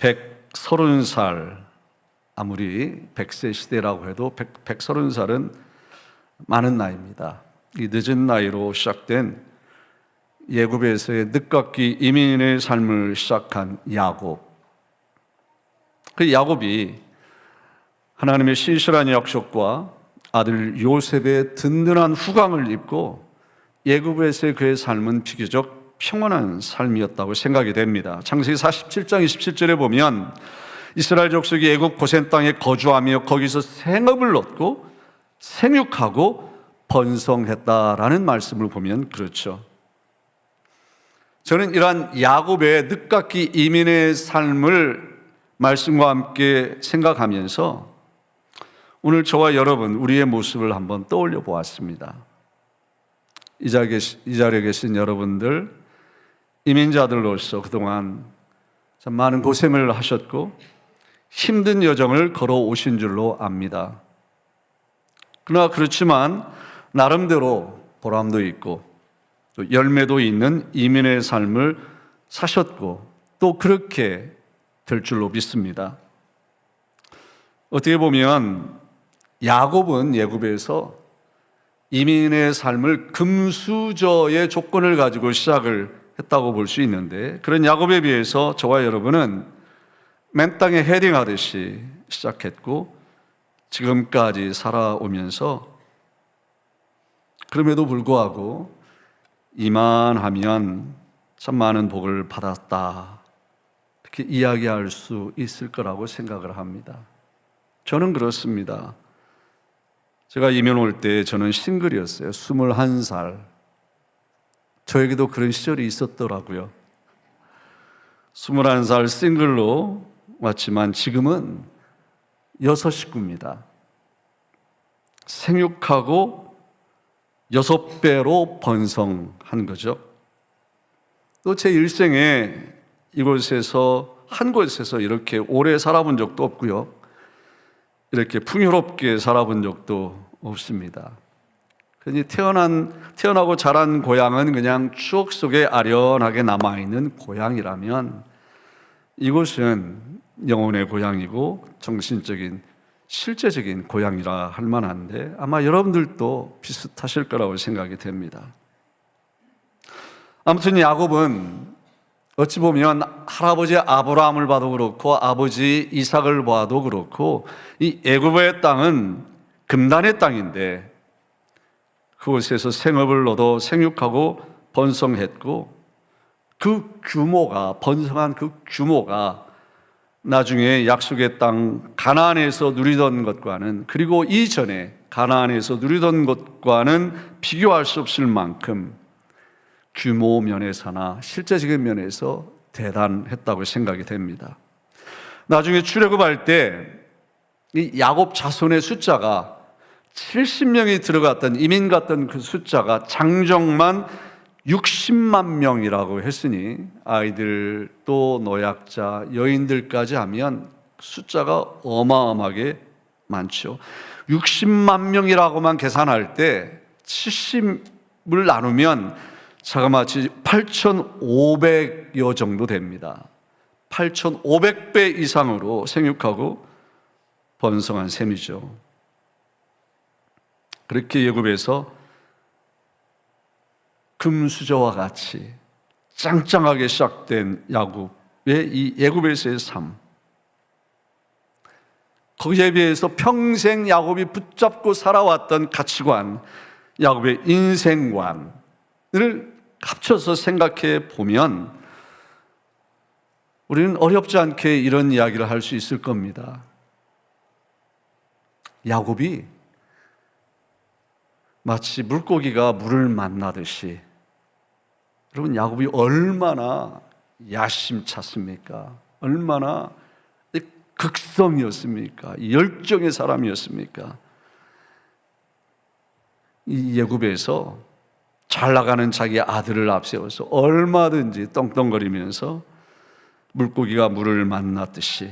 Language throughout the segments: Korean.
130살, 아무리 100세 시대라고 해도 130살은 많은 나이입니다. 이 늦은 나이로 시작된 예굽에서의 늦깎이 이민의 삶을 시작한 야곱. 그 야곱이 하나님의 신실한 약속과 아들 요셉의 든든한 후광을 입고 예굽에서의 그의 삶은 비교적 평온한 삶이었다고 생각이 됩니다. 창세기 47장 27절에 보면 이스라엘 족속이 애굽 고센 땅에 거주하며 거기서 생업을 얻고 생육하고 번성했다라는 말씀을 보면 그렇죠. 저는 이러한 야곱의 늦깎이 이민의 삶을 말씀과 함께 생각하면서 오늘 저와 여러분 우리의 모습을 한번 떠올려 보았습니다. 이 자리에 계신 여러분들, 이민자들로서 그동안 참 많은 고생을 하셨고 힘든 여정을 걸어오신 줄로 압니다. 그러나 그렇지만 나름대로 보람도 있고 또 열매도 있는 이민의 삶을 사셨고 또 그렇게 될 줄로 믿습니다. 어떻게 보면 야곱은 예굽에서 이민의 삶을 금수저의 조건을 가지고 시작을 했다고 볼 수 있는데, 그런 야곱에 비해서 저와 여러분은 맨 땅에 헤딩하듯이 시작했고 지금까지 살아오면서 그럼에도 불구하고 이만하면 참 많은 복을 받았다, 이렇게 이야기할 수 있을 거라고 생각을 합니다. 저는 그렇습니다. 제가 이민 올 때 저는 싱글이었어요. 21살. 저에게도 그런 시절이 있었더라고요. 21살 싱글로 왔지만 지금은 6식구입니다. 생육하고 6배로 번성한 거죠. 또 제 일생에 이곳에서 한 곳에서 이렇게 오래 살아본 적도 없고요. 이렇게 풍요롭게 살아본 적도 없습니다. 그러니 태어나고 자란 고향은 그냥 추억 속에 아련하게 남아있는 고향이라면 이곳은 영혼의 고향이고 정신적인 실제적인 고향이라 할 만한데 아마 여러분들도 비슷하실 거라고 생각이 됩니다. 아무튼 야곱은 어찌 보면 할아버지 아브라함을 봐도 그렇고 아버지 이삭을 봐도 그렇고 이 애굽의 땅은 금단의 땅인데 그곳에서 생업을 얻어 생육하고 번성했고 그 규모가, 번성한 그 규모가 나중에 약속의 땅 가나안에서 누리던 것과는, 그리고 이전에 가나안에서 누리던 것과는 비교할 수 없을 만큼 규모 면에서나 실제적인 면에서 대단했다고 생각이 됩니다. 나중에 출애굽할 때 이 야곱 자손의 숫자가 70명이 들어갔던, 이민 갔던 그 숫자가 장정만 60만 명이라고 했으니 아이들 또 노약자, 여인들까지 하면 숫자가 어마어마하게 많죠. 60만 명이라고만 계산할 때 70을 나누면 자그마치 8,500여 정도 됩니다. 8,500배 이상으로 생육하고 번성한 셈이죠. 그렇게 예굽에서 금수저와 같이 짱짱하게 시작된 야곱의 이 예굽에서의 삶, 거기에 비해서 평생 야곱이 붙잡고 살아왔던 가치관, 야곱의 인생관을 합쳐서 생각해 보면 우리는 어렵지 않게 이런 이야기를 할 수 있을 겁니다. 야곱이 마치 물고기가 물을 만나듯이, 여러분 야곱이 얼마나 야심찼습니까? 얼마나 극성이었습니까? 열정의 사람이었습니까? 이 예굽에서 잘 나가는 자기 아들을 앞세워서 얼마든지 떵떵거리면서 물고기가 물을 만났듯이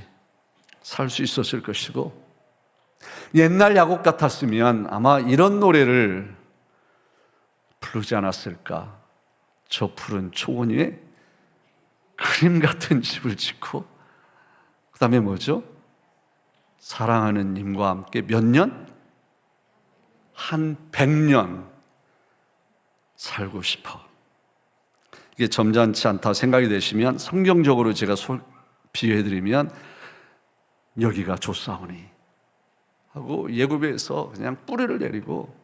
살 수 있었을 것이고, 옛날 야곱 같았으면 아마 이런 노래를 부르지 않았을까? 저 푸른 초원 위에 그림 같은 집을 짓고 그 다음에 뭐죠? 사랑하는 님과 함께 몇 년? 한 100년 살고 싶어. 이게 점잖지 않다 생각이 되시면 성경적으로 제가 비유해드리면 여기가 좋사오니 하고 예굽에서 그냥 뿌리를 내리고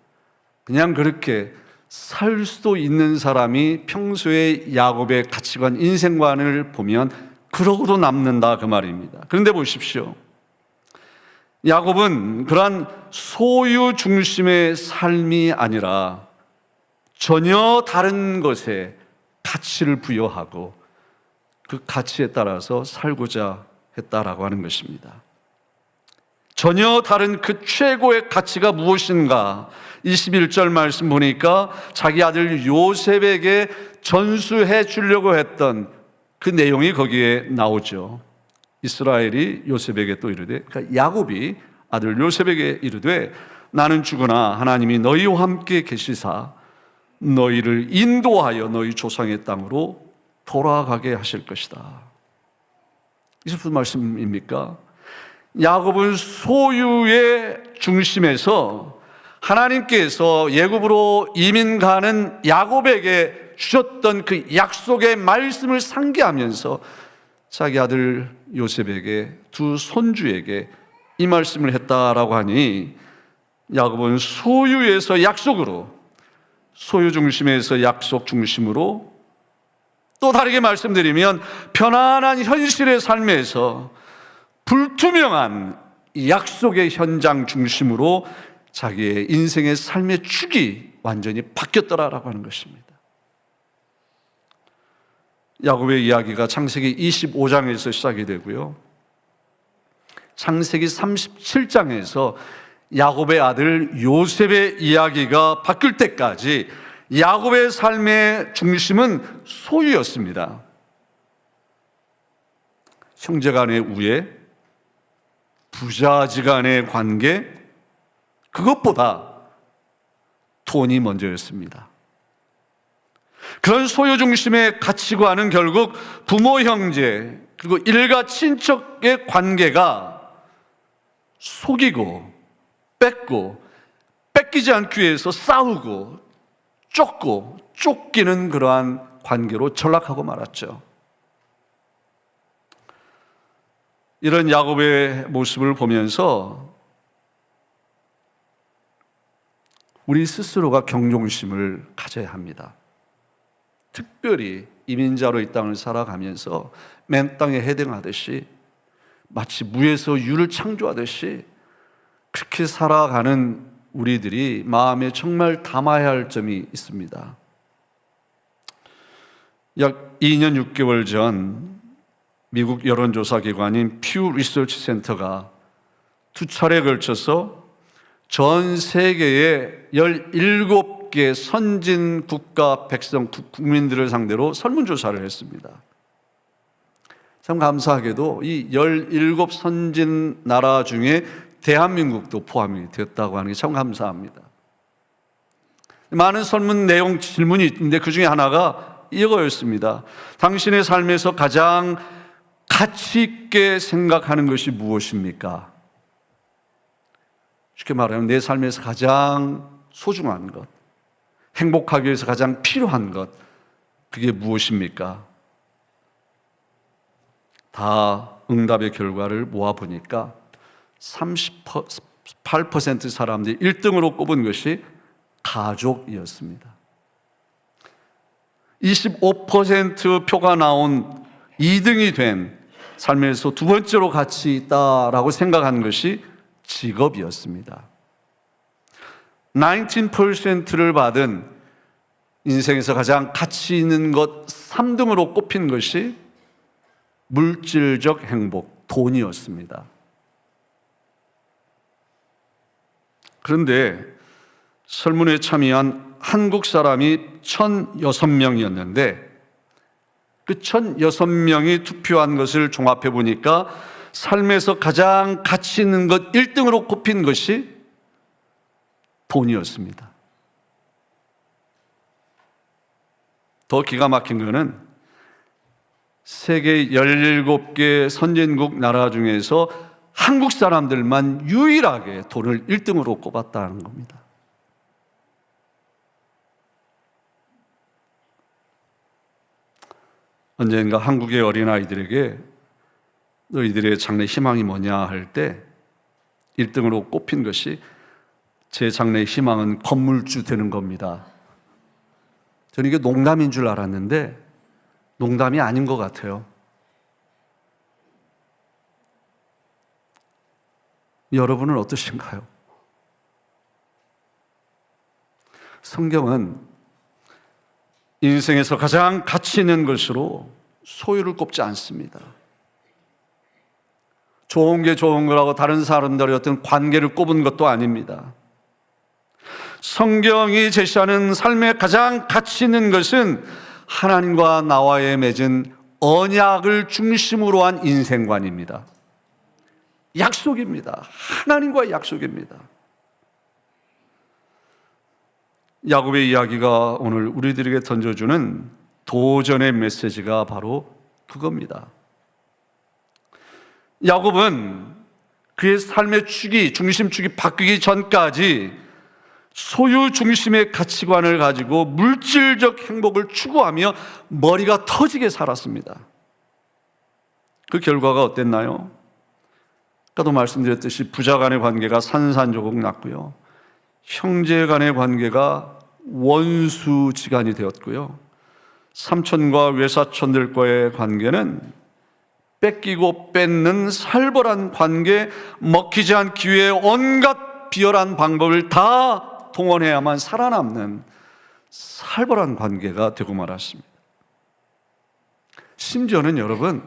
그냥 그렇게 살 수도 있는 사람이 평소에 야곱의 가치관, 인생관을 보면 그러고도 남는다 그 말입니다. 그런데 보십시오. 야곱은 그러한 소유 중심의 삶이 아니라 전혀 다른 것에 가치를 부여하고 그 가치에 따라서 살고자 했다라고 하는 것입니다. 전혀 다른 그 최고의 가치가 무엇인가? 21절 말씀 보니까 자기 아들 요셉에게 전수해 주려고 했던 그 내용이 거기에 나오죠. 이스라엘이 요셉에게 또 이르되, 그러니까 야곱이 아들 요셉에게 이르되 나는 죽으나 하나님이 너희와 함께 계시사 너희를 인도하여 너희 조상의 땅으로 돌아가게 하실 것이다. 이게 무슨 말씀입니까? 야곱은 소유의 중심에서 하나님께서 애굽으로 이민 가는 야곱에게 주셨던 그 약속의 말씀을 상기하면서 자기 아들 요셉에게 두 손주에게 이 말씀을 했다라고 하니 야곱은 소유에서 약속으로, 소유 중심에서 약속 중심으로, 또 다르게 말씀드리면 편안한 현실의 삶에서 불투명한 약속의 현장 중심으로 자기의 인생의 삶의 축이 완전히 바뀌었더라라고 하는 것입니다. 야곱의 이야기가 창세기 25장에서 시작이 되고요, 창세기 37장에서 야곱의 아들 요셉의 이야기가 바뀔 때까지 야곱의 삶의 중심은 소유였습니다. 형제간의 우애, 부자지간의 관계, 그것보다 돈이 먼저였습니다. 그런 소유 중심의 가치관은 결국 부모, 형제, 그리고 일가 친척의 관계가 속이고 뺏고 뺏기지 않기 위해서 싸우고 쫓고 쫓기는 그러한 관계로 전락하고 말았죠. 이런 야곱의 모습을 보면서 우리 스스로가 경종심을 가져야 합니다. 특별히 이민자로 이 땅을 살아가면서 맨 땅에 헤딩하듯이 마치 무에서 유를 창조하듯이 그렇게 살아가는 우리들이 마음에 정말 담아야 할 점이 있습니다. 약 2년 6개월 전 미국 여론조사 기관인 퓨 리서치 센터가 두 차례에 걸쳐서 전 세계의 17개 선진 국가 백성 국민들을 상대로 설문조사를 했습니다. 참 감사하게도 이 17 선진 나라 중에 대한민국도 포함이 되었다고 하는 게 참 감사합니다. 많은 설문 내용 질문이 있는데 그 중에 하나가 이거였습니다. 당신의 삶에서 가장 가치 있게 생각하는 것이 무엇입니까? 쉽게 말하면 내 삶에서 가장 소중한 것, 행복하기 위해서 가장 필요한 것, 그게 무엇입니까? 다 응답의 결과를 모아보니까 38% 사람들이 1등으로 꼽은 것이 가족이었습니다. 25% 표가 나온 2등이 된 삶에서 두 번째로 가치 있다라고 생각한 것이 직업이었습니다. 19%를 받은 인생에서 가장 가치 있는 것 3등으로 꼽힌 것이 물질적 행복, 돈이었습니다. 그런데 설문에 참여한 한국 사람이 1,006명이었는데 그 1,006명이 투표한 것을 종합해 보니까 삶에서 가장 가치 있는 것 1등으로 꼽힌 것이 돈이었습니다. 더 기가 막힌 것은 세계 17개 선진국 나라 중에서 한국 사람들만 유일하게 돈을 1등으로 꼽았다는 겁니다. 언젠가 한국의 어린아이들에게 너희들의 장래 희망이 뭐냐 할 때 1등으로 꼽힌 것이 제 장래 희망은 건물주 되는 겁니다. 저는 이게 농담인 줄 알았는데 농담이 아닌 것 같아요. 여러분은 어떠신가요? 성경은 인생에서 가장 가치 있는 것으로 소유를 꼽지 않습니다. 좋은 게 좋은 거라고 다른 사람들의 어떤 관계를 꼽은 것도 아닙니다. 성경이 제시하는 삶의 가장 가치 있는 것은 하나님과 나와의 맺은 언약을 중심으로 한 인생관입니다. 약속입니다. 하나님과의 약속입니다. 야곱의 이야기가 오늘 우리들에게 던져주는 도전의 메시지가 바로 그겁니다. 야곱은 그의 삶의 축이, 중심축이 바뀌기 전까지 소유 중심의 가치관을 가지고 물질적 행복을 추구하며 머리가 터지게 살았습니다. 그 결과가 어땠나요? 아까도 말씀드렸듯이 부자 간의 관계가 산산조각 났고요, 형제 간의 관계가 원수지간이 되었고요, 삼촌과 외사촌들과의 관계는 뺏기고 뺏는 살벌한 관계, 먹히지 않기 위해 온갖 비열한 방법을 다 동원해야만 살아남는 살벌한 관계가 되고 말았습니다. 심지어는 여러분,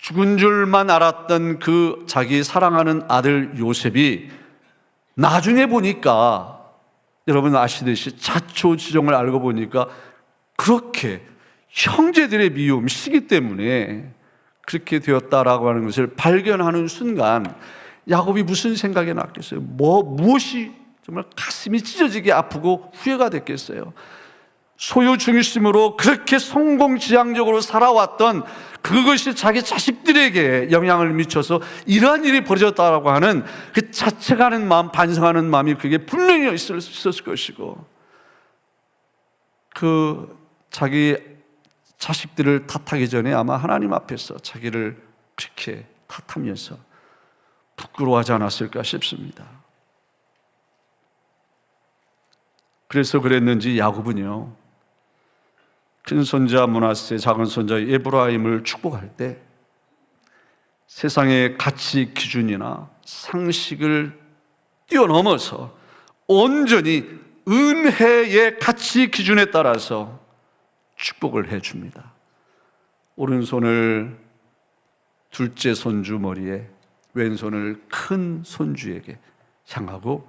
죽은 줄만 알았던 그 자기 사랑하는 아들 요셉이 나중에 보니까, 여러분 아시듯이 자초지종을 알고 보니까 그렇게 형제들의 미움, 시기 때문에 그렇게 되었다라고 하는 것을 발견하는 순간 야곱이 무슨 생각이 났겠어요? 무엇이 정말 가슴이 찢어지게 아프고 후회가 됐겠어요? 소유 중심으로 그렇게 성공지향적으로 살아왔던 그것이 자기 자식들에게 영향을 미쳐서 이러한 일이 벌어졌다라고 하는 그 자책하는 마음, 반성하는 마음이 그게 분명히 있었을 것이고, 그 자기 자식들을 탓하기 전에 아마 하나님 앞에서 자기를 그렇게 탓하면서 부끄러워하지 않았을까 싶습니다. 그래서 그랬는지 야곱은요, 큰 손자 므낫세, 작은 손자 에브라임을 축복할 때 세상의 가치 기준이나 상식을 뛰어넘어서 온전히 은혜의 가치 기준에 따라서 축복을 해줍니다. 오른손을 둘째 손주 머리에, 왼손을 큰 손주에게 향하고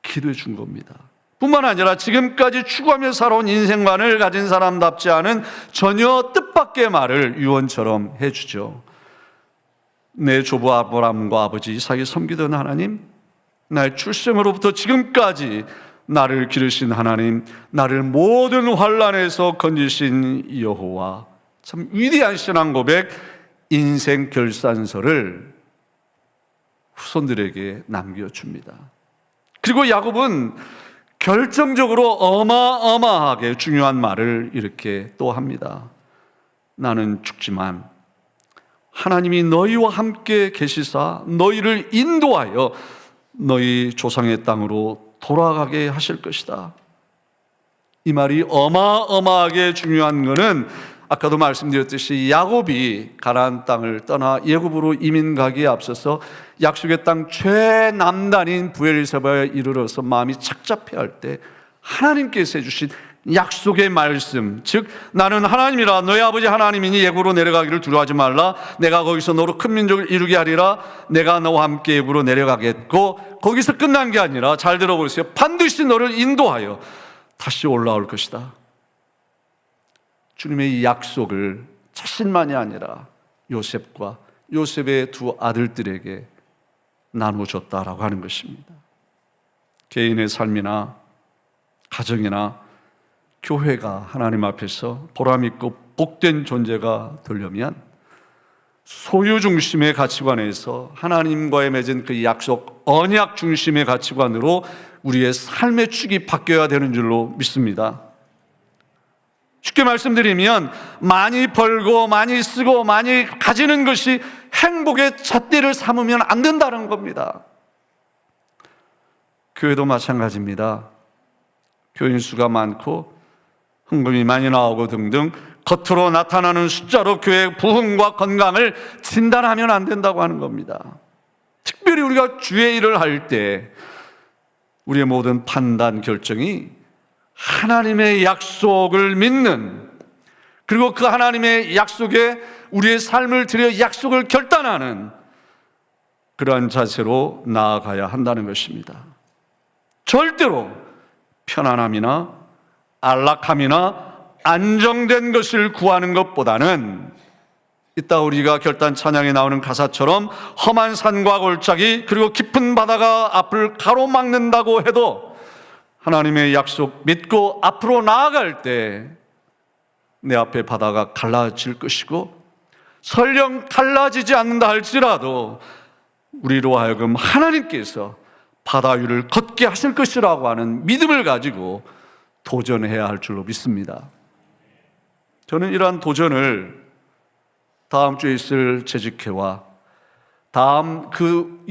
기도해 준 겁니다. 뿐만 아니라 지금까지 추구하며 살아온 인생관을 가진 사람답지 않은 전혀 뜻밖의 말을 유언처럼 해주죠. 내 조부 아브라함과 아버지 이삭이 섬기던 하나님, 나의 출생으로부터 지금까지 나를 기르신 하나님, 나를 모든 환난에서 건지신 여호와, 참 위대한 신앙 고백, 인생 결산서를 후손들에게 남겨줍니다. 그리고 야곱은 결정적으로 어마어마하게 중요한 말을 이렇게 또 합니다. 나는 죽지만 하나님이 너희와 함께 계시사 너희를 인도하여 너희 조상의 땅으로 돌아가게 하실 것이다. 이 말이 어마어마하게 중요한 것은 아까도 말씀드렸듯이 야곱이 가나안 땅을 떠나 애굽으로 이민 가기에 앞서서 약속의 땅 최남단인 브엘세바에 이르러서 마음이 착잡해할 때 하나님께서 해주신 약속의 말씀, 즉 나는 하나님이라 너희 아버지 하나님이니 애굽으로 내려가기를 두려워하지 말라. 내가 거기서 너로 큰 민족을 이루게 하리라. 내가 너와 함께 애굽으로 내려가겠고, 거기서 끝난 게 아니라 잘 들어보세요. 반드시 너를 인도하여 다시 올라올 것이다. 주님의 이 약속을 자신만이 아니라 요셉과 요셉의 두 아들들에게 나눠줬다라고 하는 것입니다. 개인의 삶이나 가정이나 교회가 하나님 앞에서 보람있고 복된 존재가 되려면 소유 중심의 가치관에서 하나님과의 맺은 그 약속, 언약 중심의 가치관으로 우리의 삶의 축이 바뀌어야 되는 줄로 믿습니다. 쉽게 말씀드리면 많이 벌고 많이 쓰고 많이 가지는 것이 행복의 잣대를 삼으면 안 된다는 겁니다. 교회도 마찬가지입니다. 교인 수가 많고 헌금이 많이 나오고 등등 겉으로 나타나는 숫자로 교회의 부흥과 건강을 진단하면 안 된다고 하는 겁니다. 특별히 우리가 주의 일을 할 때 우리의 모든 판단, 결정이 하나님의 약속을 믿는, 그리고 그 하나님의 약속에 우리의 삶을 들여 약속을 결단하는 그러한 자세로 나아가야 한다는 것입니다. 절대로 편안함이나 안락함이나 안정된 것을 구하는 것보다는 이따 우리가 결단 찬양에 나오는 가사처럼 험한 산과 골짜기 그리고 깊은 바다가 앞을 가로막는다고 해도 하나님의 약속 믿고 앞으로 나아갈 때 내 앞에 바다가 갈라질 것이고, 설령 갈라지지 않는다 할지라도 우리로 하여금 하나님께서 바다 위를 걷게 하실 것이라고 하는 믿음을 가지고 도전해야 할 줄로 믿습니다. 저는 이러한 도전을 다음 주에 있을 재직회와 다음 그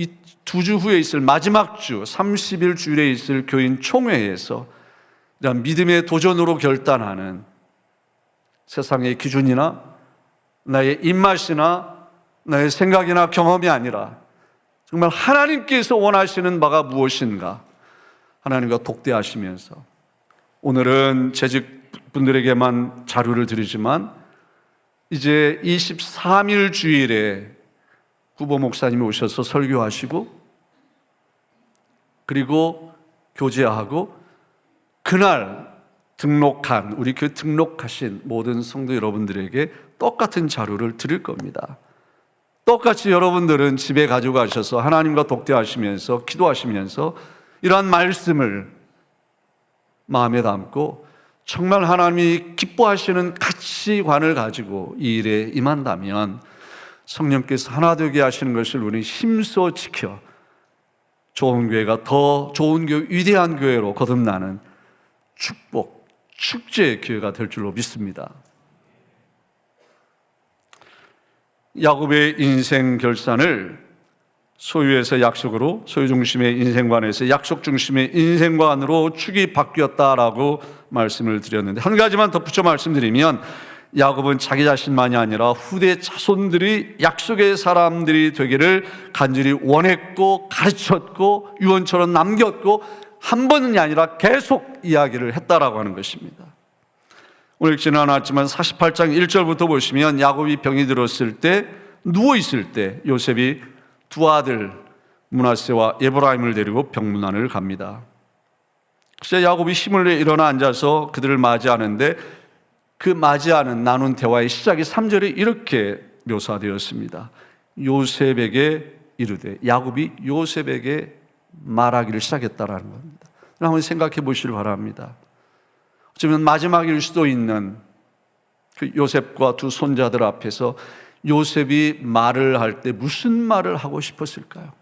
2주 후에 있을 마지막 주 30일 주일에 있을 교인 총회에서 이런 믿음의 도전으로 결단하는, 세상의 기준이나 나의 입맛이나 나의 생각이나 경험이 아니라 정말 하나님께서 원하시는 바가 무엇인가 하나님과 독대하시면서, 오늘은 재직분들에게만 자료를 드리지만 이제 23일 주일에 구보 목사님이 오셔서 설교하시고 그리고 교제하고 그날 등록한, 우리 교회 등록하신 모든 성도 여러분들에게 똑같은 자료를 드릴 겁니다. 똑같이 여러분들은 집에 가지고 가셔서 하나님과 독대하시면서 기도하시면서 이러한 말씀을 마음에 담고 정말 하나님이 기뻐하시는 가치관을 가지고 이 일에 임한다면 성령께서 하나 되게 하시는 것을 우리 힘써 지켜 좋은 교회가 더 좋은 교회, 위대한 교회로 거듭나는 축복, 축제의 기회가 될 줄로 믿습니다. 야곱의 인생 결산을 소유에서 약속으로, 소유 중심의 인생관에서 약속 중심의 인생관으로 축이 바뀌었다라고 말씀을 드렸는데, 한 가지만 덧붙여 말씀드리면 야곱은 자기 자신만이 아니라 후대 자손들이 약속의 사람들이 되기를 간절히 원했고 가르쳤고 유언처럼 남겼고 한 번이 아니라 계속 이야기를 했다라고 하는 것입니다. 오늘 읽지는 않았지만 48장 1절부터 보시면 야곱이 병이 들었을 때, 누워있을 때 요셉이 두 아들 므낫세와 에브라임을 데리고 병문안을 갑니다. 그래서 야곱이 힘을 내 일어나 앉아서 그들을 맞이하는데 그 맞이하는 나눈 대화의 시작이 3절에 이렇게 묘사되었습니다. 요셉에게 이르되, 야곱이 요셉에게 말하기를 시작했다라는 겁니다. 한번 생각해 보시길 바랍니다. 어쩌면 마지막일 수도 있는 그 요셉과 두 손자들 앞에서 요셉이 말을 할 때 무슨 말을 하고 싶었을까요?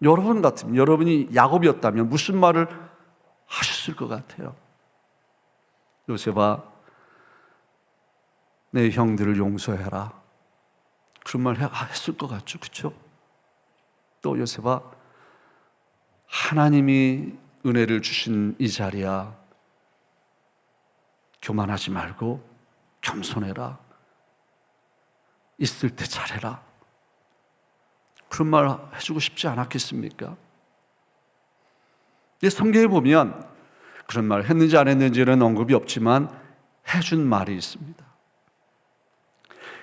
여러분 같으면, 여러분이 야곱이었다면 무슨 말을 하셨을 것 같아요? 요셉아, 내 형들을 용서해라. 그런 말 했을 것 같죠, 그렇죠? 또 요셉아, 하나님이 은혜를 주신 이 자리야, 교만하지 말고 겸손해라. 있을 때 잘해라. 그런 말 해주고 싶지 않았겠습니까? 성경에 보면 그런 말 했는지 안 했는지는 언급이 없지만 해준 말이 있습니다.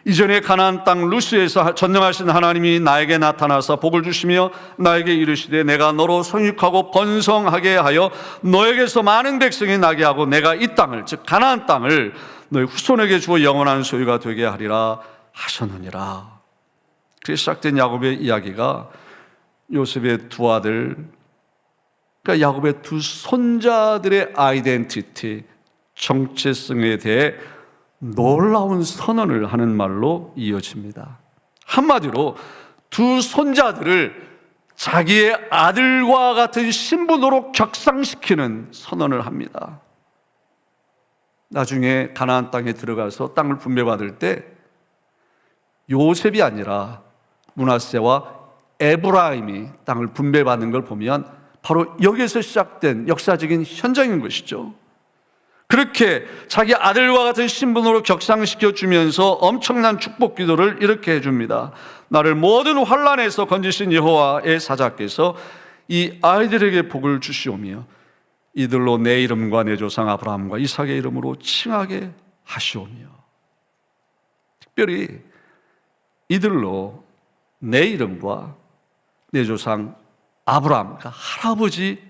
이전에 가나안 땅 루스에서 전능하신 하나님이 나에게 나타나서 복을 주시며 나에게 이르시되 내가 너로 성육하고 번성하게 하여 너에게서 많은 백성이 나게 하고 내가 이 땅을, 즉 가나안 땅을 너희 후손에게 주어 영원한 소유가 되게 하리라 하셨느니라. 그래서 시작된 야곱의 이야기가 요셉의 두 아들, 그러니까 야곱의 두 손자들의 아이덴티티, 정체성에 대해 놀라운 선언을 하는 말로 이어집니다. 한마디로 두 손자들을 자기의 아들과 같은 신분으로 격상시키는 선언을 합니다. 나중에 가나안 땅에 들어가서 땅을 분배받을 때 요셉이 아니라 므낫세와 에브라임이 땅을 분배받는 걸 보면 바로 여기에서 시작된 역사적인 현장인 것이죠. 그렇게 자기 아들과 같은 신분으로 격상시켜 주면서 엄청난 축복 기도를 이렇게 해줍니다. 나를 모든 환난에서 건지신 여호와의 사자께서 이 아이들에게 복을 주시오며 이들로 내 이름과 내 조상 아브라함과 이삭의 이름으로 칭하게 하시오며, 특별히 이들로 내 이름과 내 조상 아브라함, 그러니까 할아버지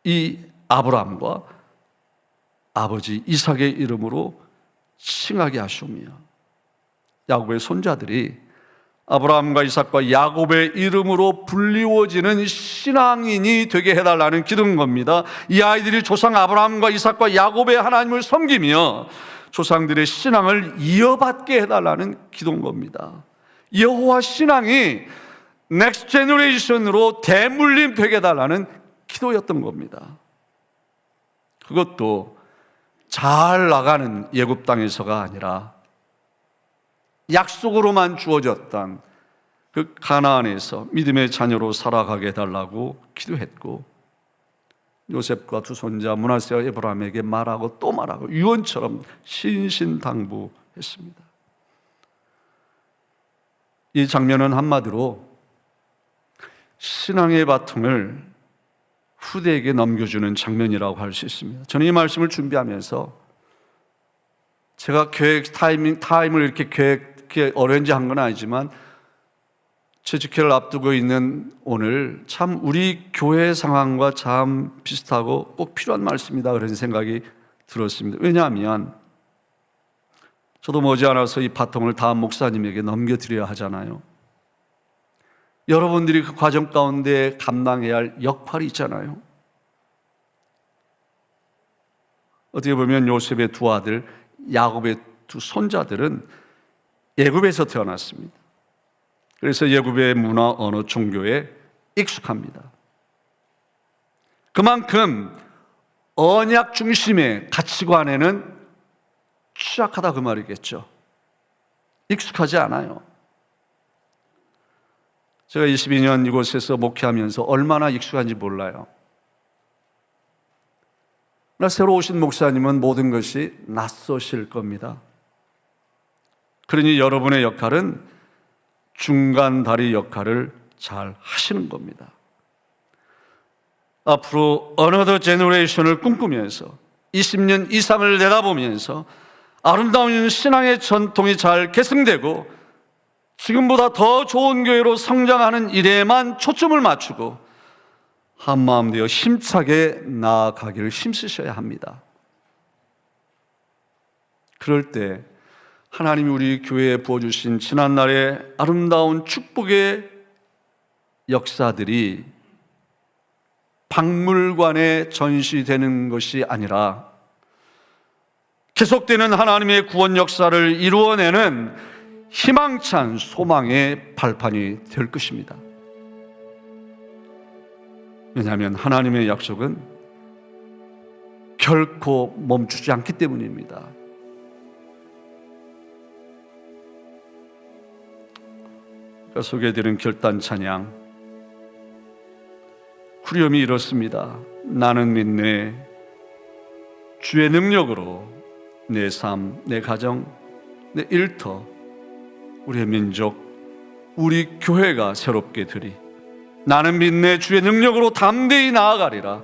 이 아브라함과 아버지 이삭의 이름으로 칭하게 하시오며, 야곱의 손자들이 아브라함과 이삭과 야곱의 이름으로 불리워지는 신앙인이 되게 해달라는 기도인 겁니다. 이 아이들이 조상 아브라함과 이삭과 야곱의 하나님을 섬기며 조상들의 신앙을 이어받게 해달라는 기도인 겁니다. 여호와 신앙이 넥스트 제너레이션으로 대물림 되게 해달라는 기도였던 겁니다. 그것도 잘 나가는 애굽 땅에서가 아니라 약속으로만 주어졌던 그 가나안에서 믿음의 자녀로 살아가게 해달라고 기도했고, 요셉과 두 손자 므낫세와 에브라임에게 말하고 또 말하고 유언처럼 신신당부했습니다. 이 장면은 한마디로 신앙의 바통을 후대에게 넘겨주는 장면이라고 할 수 있습니다. 저는 이 말씀을 준비하면서 제가 타임을 이렇게 어레인지한 건 아니지만 재직회를 앞두고 있는 오늘 참 우리 교회 상황과 참 비슷하고 꼭 필요한 말씀이다 그런 생각이 들었습니다. 왜냐하면 저도 머지않아서 이 바통을 다음 목사님에게 넘겨드려야 하잖아요. 여러분들이 그 과정 가운데 감당해야 할 역할이 있잖아요. 어떻게 보면 요셉의 두 아들, 야곱의 두 손자들은 애굽에서 태어났습니다. 그래서 애굽의 문화, 언어, 종교에 익숙합니다. 그만큼 언약 중심의 가치관에는 취약하다 그 말이겠죠. 익숙하지 않아요. 제가 22년 이곳에서 목회하면서 얼마나 익숙한지 몰라요. 그러나 새로 오신 목사님은 모든 것이 낯서실 겁니다. 그러니 여러분의 역할은 중간 다리 역할을 잘 하시는 겁니다. 앞으로 어너더 제너레이션을 꿈꾸면서 20년 이상을 내다보면서 아름다운 신앙의 전통이 잘 계승되고 지금보다 더 좋은 교회로 성장하는 일에만 초점을 맞추고 한마음 되어 힘차게 나아가기를 힘쓰셔야 합니다. 그럴 때 하나님이 우리 교회에 부어주신 지난날의 아름다운 축복의 역사들이 박물관에 전시되는 것이 아니라 계속되는 하나님의 구원 역사를 이루어내는 희망찬 소망의 발판이 될 것입니다. 왜냐하면 하나님의 약속은 결코 멈추지 않기 때문입니다. 소개해드린 결단 찬양 후렴이 이렇습니다. 나는 믿네 주의 능력으로 내 삶, 내 가정, 내 일터, 우리의 민족, 우리 교회가 새롭게 되리. 나는 믿네 주의 능력으로 담대히 나아가리라.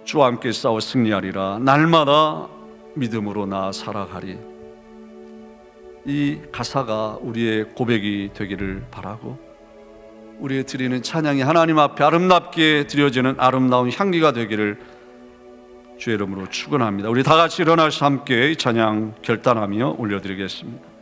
주와 함께 싸워 승리하리라. 날마다 믿음으로 나 살아가리. 이 가사가 우리의 고백이 되기를 바라고, 우리의 드리는 찬양이 하나님 앞에 아름답게 드려지는 아름다운 향기가 되기를 주의 이름으로 축원합니다. 우리 다 같이 일어나서 함께 이 찬양 결단하며 올려드리겠습니다.